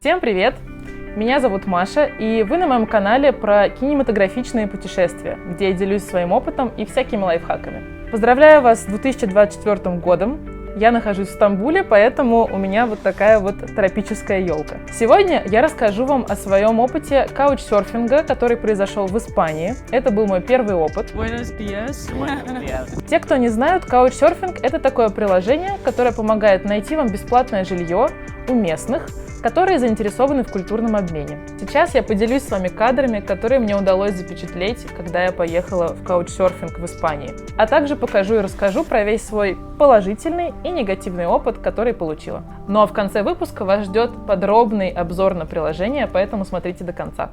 Всем привет! Меня зовут Маша, и вы на моем канале про кинематографичные путешествия, где я делюсь своим опытом и всякими лайфхаками. Поздравляю вас с 2024 годом! Я нахожусь в Стамбуле, поэтому у меня вот такая вот тропическая елка. Сегодня я расскажу вам о своем опыте каучсерфинга, который произошел в Испании. Это был мой первый опыт. Buenos días. Те, кто не знают, каучсерфинг — это такое приложение, которое помогает найти вам бесплатное жилье у местных, которые заинтересованы в культурном обмене. Сейчас я поделюсь с вами кадрами, которые мне удалось запечатлеть, когда я поехала в каучсерфинг в Испании. А также покажу и расскажу про весь свой положительный и негативный опыт, который получила. Ну а в конце выпуска вас ждет подробный обзор на приложение, поэтому смотрите до конца.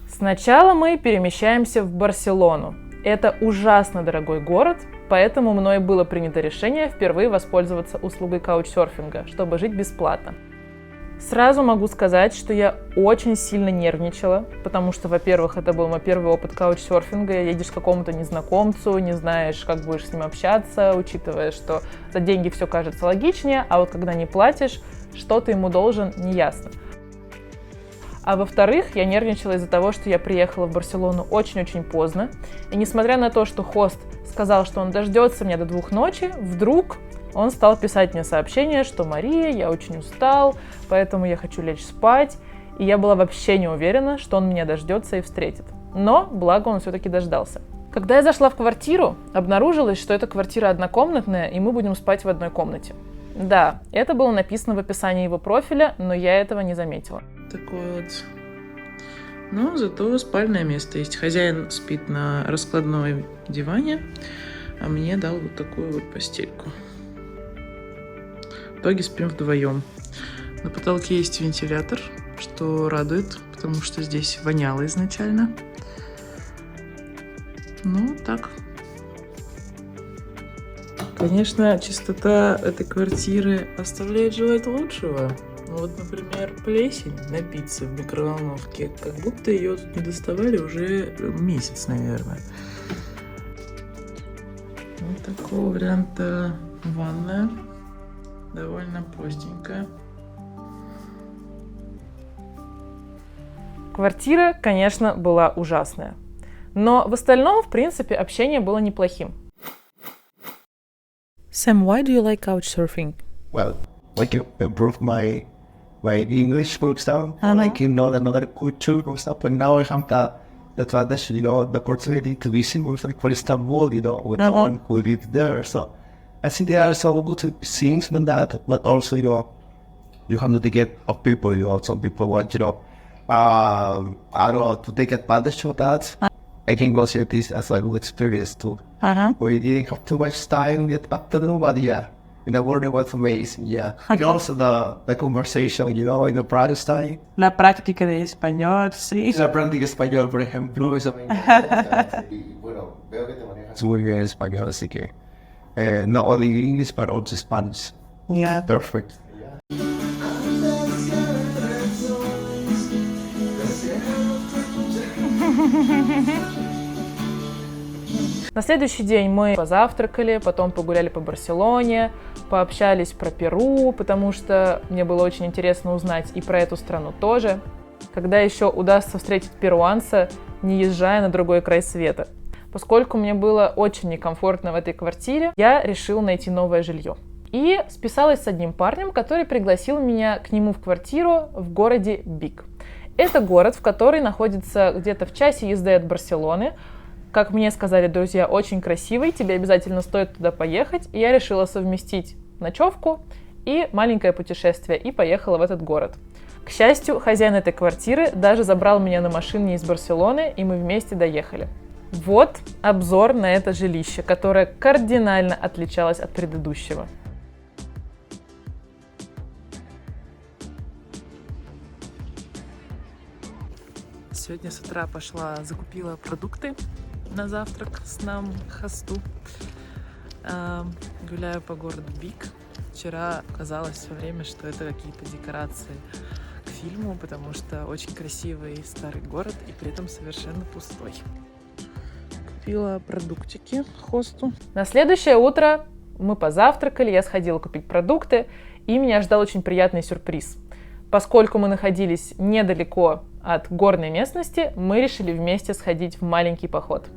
Сначала мы перемещаемся в Барселону. Это ужасно дорогой город, поэтому мной было принято решение впервые воспользоваться услугой каучсерфинга, чтобы жить бесплатно. Сразу могу сказать, что я очень сильно нервничала, потому что, во-первых, это был мой первый опыт каучсерфинга. Едешь к какому-то незнакомцу, не знаешь, как будешь с ним общаться, учитывая, что за деньги все кажется логичнее, а вот когда не платишь, что ты ему должен, неясно. А во-вторых, я нервничала из-за того, что я приехала в Барселону очень-очень поздно. И несмотря на то, что хост сказал, что он дождется меня до 2 ночи, вдруг он стал писать мне сообщение, что «Мария, я очень устал, поэтому я хочу лечь спать». И я была вообще не уверена, что он меня дождется и встретит. Но, благо, он все-таки дождался. Когда я зашла в квартиру, обнаружилось, что эта квартира однокомнатная, и мы будем спать в одной комнате. Да, это было написано в описании его профиля, но я этого не заметила. Такое вот. Но зато спальное место есть. Хозяин спит на раскладном диване, а мне дал вот такую вот постельку. В итоге спим вдвоем. На потолке есть вентилятор, что радует, потому что здесь воняло изначально. Ну, так. Конечно, чистота этой квартиры оставляет желать лучшего. Вот, например, плесень на пицце в микроволновке. Как будто ее тут не доставали уже месяц, наверное. Вот такого варианта ванная. Довольно простенькая. Квартира, конечно, была ужасная. Но в остальном, в принципе, общение было неплохим. Sam, why do you like couchsurfing? Well, like you improve my English, for example, like you know another culture or something. Now I have the tradition, the opportunity to visit with like for Istanbul, with someone who lives there. So I think there are some good things in that, but also you have to get of people. Some people want I don't know, to take advantage of that. I can consider this as a good experience too. We didn't have too much time to get back to them, but yeah. In the world, it was amazing, yeah. And also the conversation, in the practice time. La práctica de español, sí. La práctica español, por ejemplo, eso me bueno, veo que te manejas muy bien español, así que not only English, but also Spanish. Yeah. Perfect. На следующий день мы позавтракали, потом погуляли по Барселоне, пообщались про Перу, потому что мне было очень интересно узнать и про эту страну тоже. Когда еще удастся встретить перуанца, не езжая на другой край света. Поскольку мне было очень некомфортно в этой квартире, я решила найти новое жилье. И списалась с одним парнем, который пригласил меня к нему в квартиру в городе Биг. Это город, в который находится где-то в часе езды от Барселоны. Как мне сказали друзья, очень красивый, тебе обязательно стоит туда поехать. И я решила совместить ночевку и маленькое путешествие, и поехала в этот город. К счастью, хозяин этой квартиры даже забрал меня на машине из Барселоны, и мы вместе доехали. Вот обзор на это жилище, которое кардинально отличалось от предыдущего. Сегодня с утра закупила продукты на завтрак с нам хосту. Гуляю по городу Биг. Вчера казалось все время, что это какие-то декорации к фильму, потому что очень красивый старый город и при этом совершенно пустой. Купила продуктики хосту. На следующее утро мы позавтракали, я сходила купить продукты, и меня ждал очень приятный сюрприз. Поскольку мы находились недалеко от горной местности, мы решили вместе сходить в маленький поход.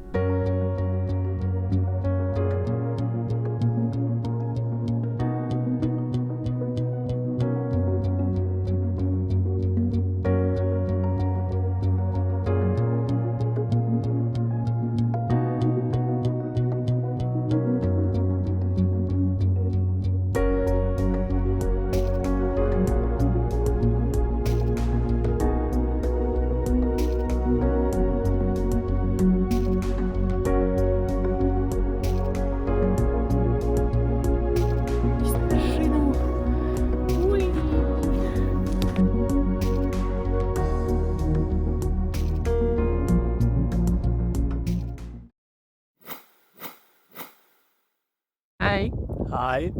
Hi. Hi,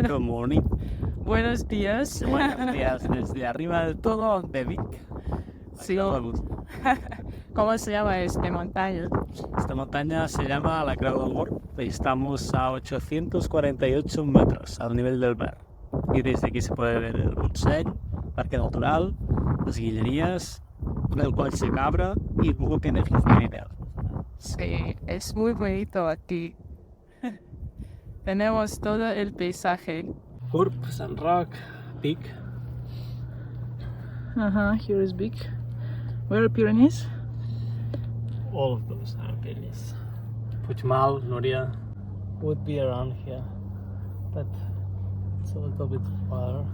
good morning. Buenos días. Buenos días desde arriba del todo de Vic. Sí. Todo el gusto. ¿Cómo se llama esta montaña? Esta montaña se llama la Creu del Born y estamos a 848 metros al nivel del mar. Y desde aquí se puede ver el Montseny, Parque Natural, las Guillerías, el Coll de Cabra y luego tiene el Pirineo. Sí, es muy bonito aquí. Tenemos todo el paisaje. Urp, San Roc, Vic. Here is big. Where are Pyrenees? All of those are Pyrenees. Puigmal, Núria would be around here, but it's a little bit far.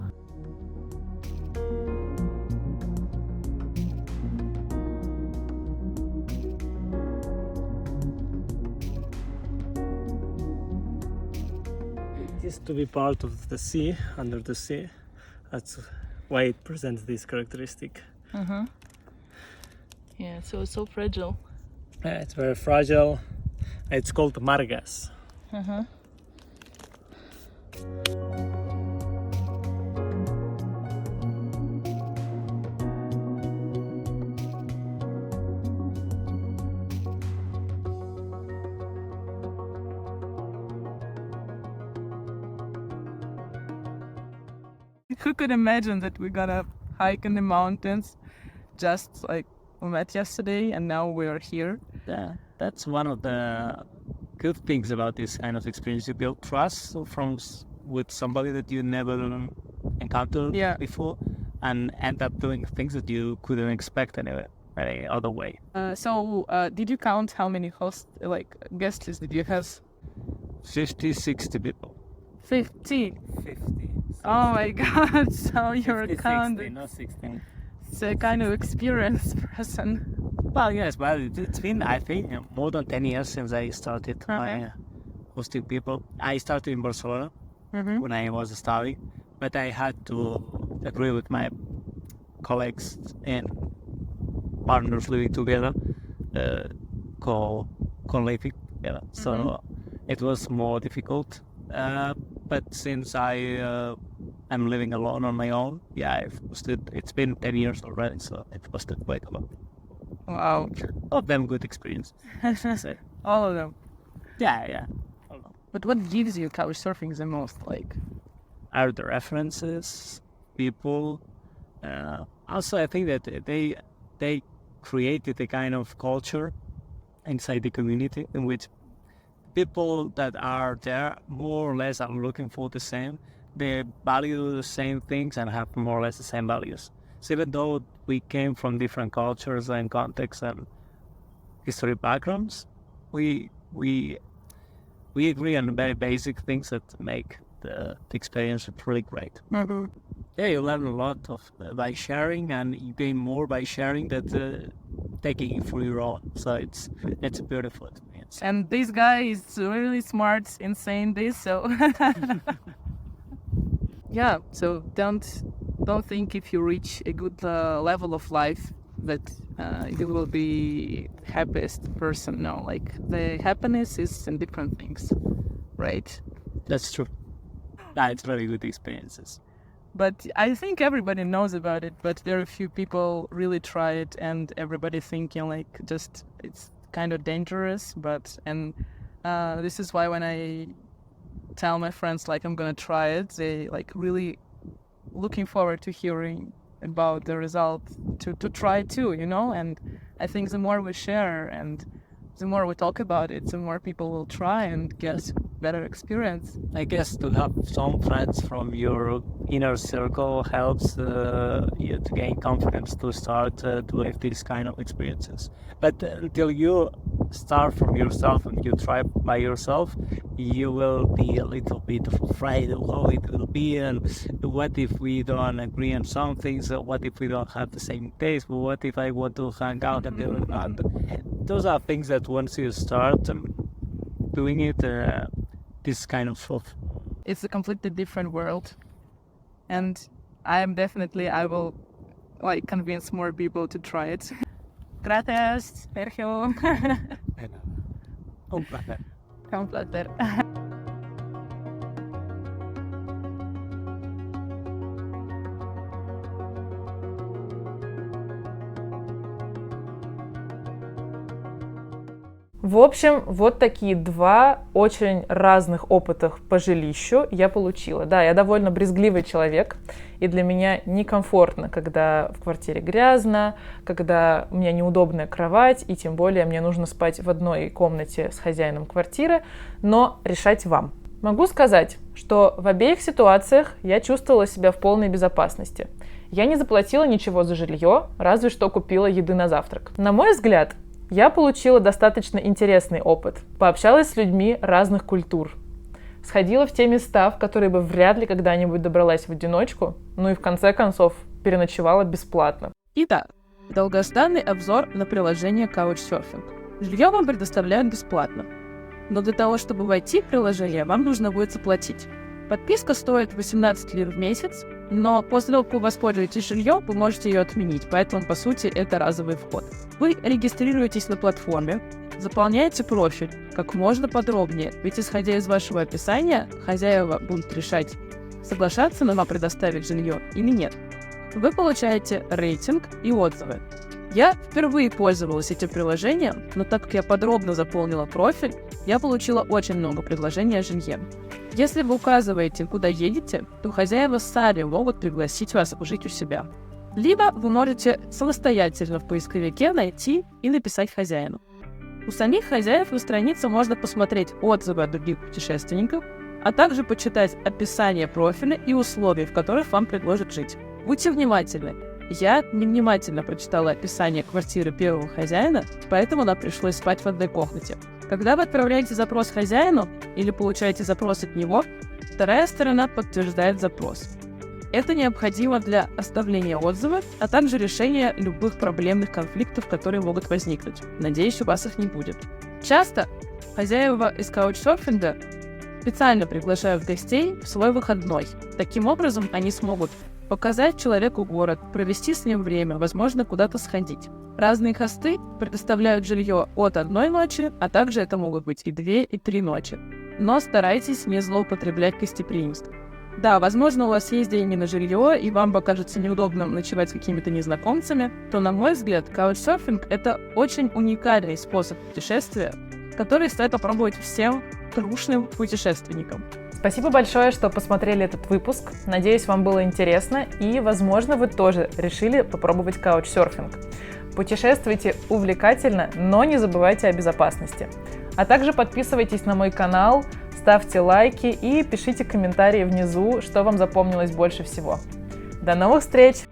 It used to be part of the sea, under the sea. That's why it presents this characteristic. Yeah, so it's so fragile. Yeah, it's very fragile. It's called margas. Who could imagine that we're gonna hike in the mountains just like we met yesterday and now we're here? Yeah, that's one of the good things about this kind of experience. You build trust with somebody that you never encountered before, and end up doing things that you couldn't expect any other way. So did you count how many guests did you have? 50, 60 people. 50. 50. Oh my god, so you're 50, counting. 60, not 16. It's a kind of experienced person. Well, yes, but it's been, I think, more than 10 years since I started hosting people. I started in Barcelona when I was studying, but I had to agree with my colleagues and partners living together, co-living together. So it was more difficult. But since I'm living alone on my own, I've hosted, it's been 10 years already, so I've hosted quite a lot. Wow. All of them good experience. All of them. Yeah. But what gives you couch surfing the most? Are the references, people. Also, I think that they created a kind of culture inside the community in which people that are there more or less are looking for the same. They value the same things and have more or less the same values. So even though we came from different cultures and contexts and history backgrounds, we agree on very basic things that make the experience really great. Yeah, you learn a lot by sharing, and you gain more by sharing than taking it for your own. So it's a beautiful experience. And this guy is really smart in saying this, so yeah. So don't think if you reach a good level of life that you will be happiest person. No, the happiness is in different things, right? That's true. It's very good experiences. But I think everybody knows about it, but there are a few people really try it, and everybody thinking just it's kind of dangerous. And this is why when I tell my friends I'm gonna try it, they really looking forward to hearing about the result to try too, you know. And I think the more we share and the more we talk about it, the more people will try and get better experience. I guess to have some friends from your inner circle helps you to gain confidence to start doing these kind of experiences. But until you start from yourself and you try by yourself, you will be a little bit afraid of how it will be, and what if we don't agree on some things, what if we don't have the same taste, what if I want to hang out and do that. Those are things that once you start doing it, this kind of stuff. It's a completely different world, and I will like convince more people to try it. Gracias, Sergio. Un placer. Un placer. В общем, вот такие два очень разных опыта по жилищу я получила. Да, я довольно брезгливый человек, и для меня некомфортно, когда в квартире грязно, когда у меня неудобная кровать, и тем более мне нужно спать в одной комнате с хозяином квартиры, но решать вам. Могу сказать, что в обеих ситуациях я чувствовала себя в полной безопасности. Я не заплатила ничего за жилье, разве что купила еды на завтрак. На мой взгляд, я получила достаточно интересный опыт, пообщалась с людьми разных культур, сходила в те места, в которые бы вряд ли когда-нибудь добралась в одиночку, ну и в конце концов переночевала бесплатно. Итак, долгожданный обзор на приложение Couchsurfing. Жилье вам предоставляют бесплатно, но для того, чтобы войти в приложение, вам нужно будет заплатить. Подписка стоит 18 лир в месяц, но после того, как вы воспользуетесь жильем, вы можете ее отменить, поэтому, по сути, это разовый вход. Вы регистрируетесь на платформе, заполняете профиль как можно подробнее, ведь, исходя из вашего описания, хозяева будут решать, соглашаться на вам предоставить жилье или нет. Вы получаете рейтинг и отзывы. Я впервые пользовалась этим приложением, но так как я подробно заполнила профиль, я получила очень много предложений о жилье. Если вы указываете, куда едете, то хозяева сами могут пригласить вас жить у себя. Либо вы можете самостоятельно в поисковике найти и написать хозяину. У самих хозяев на странице можно посмотреть отзывы от других путешественников, а также почитать описание профиля и условия, в которых вам предложат жить. Будьте внимательны. Я невнимательно прочитала описание квартиры первого хозяина, поэтому нам пришлось спать в одной комнате. Когда вы отправляете запрос хозяину или получаете запрос от него, вторая сторона подтверждает запрос. Это необходимо для оставления отзыва, а также решения любых проблемных конфликтов, которые могут возникнуть. Надеюсь, у вас их не будет. Часто хозяева из каучсерфинга специально приглашают гостей в свой выходной. Таким образом, они смогут показать человеку город, провести с ним время, возможно, куда-то сходить. Разные хосты предоставляют жилье от 1 ночи, а также это могут быть и 2, и 3 ночи. Но старайтесь не злоупотреблять гостеприимством. Да, возможно, у вас есть деньги на жилье, и вам покажется неудобным ночевать с какими-то незнакомцами, то, на мой взгляд, каучсерфинг — это очень уникальный способ путешествия, который стоит попробовать всем трушным путешественникам. Спасибо большое, что посмотрели этот выпуск. Надеюсь, вам было интересно, и, возможно, вы тоже решили попробовать каучсерфинг. Путешествуйте увлекательно, но не забывайте о безопасности. А также подписывайтесь на мой канал, ставьте лайки и пишите комментарии внизу, что вам запомнилось больше всего. До новых встреч!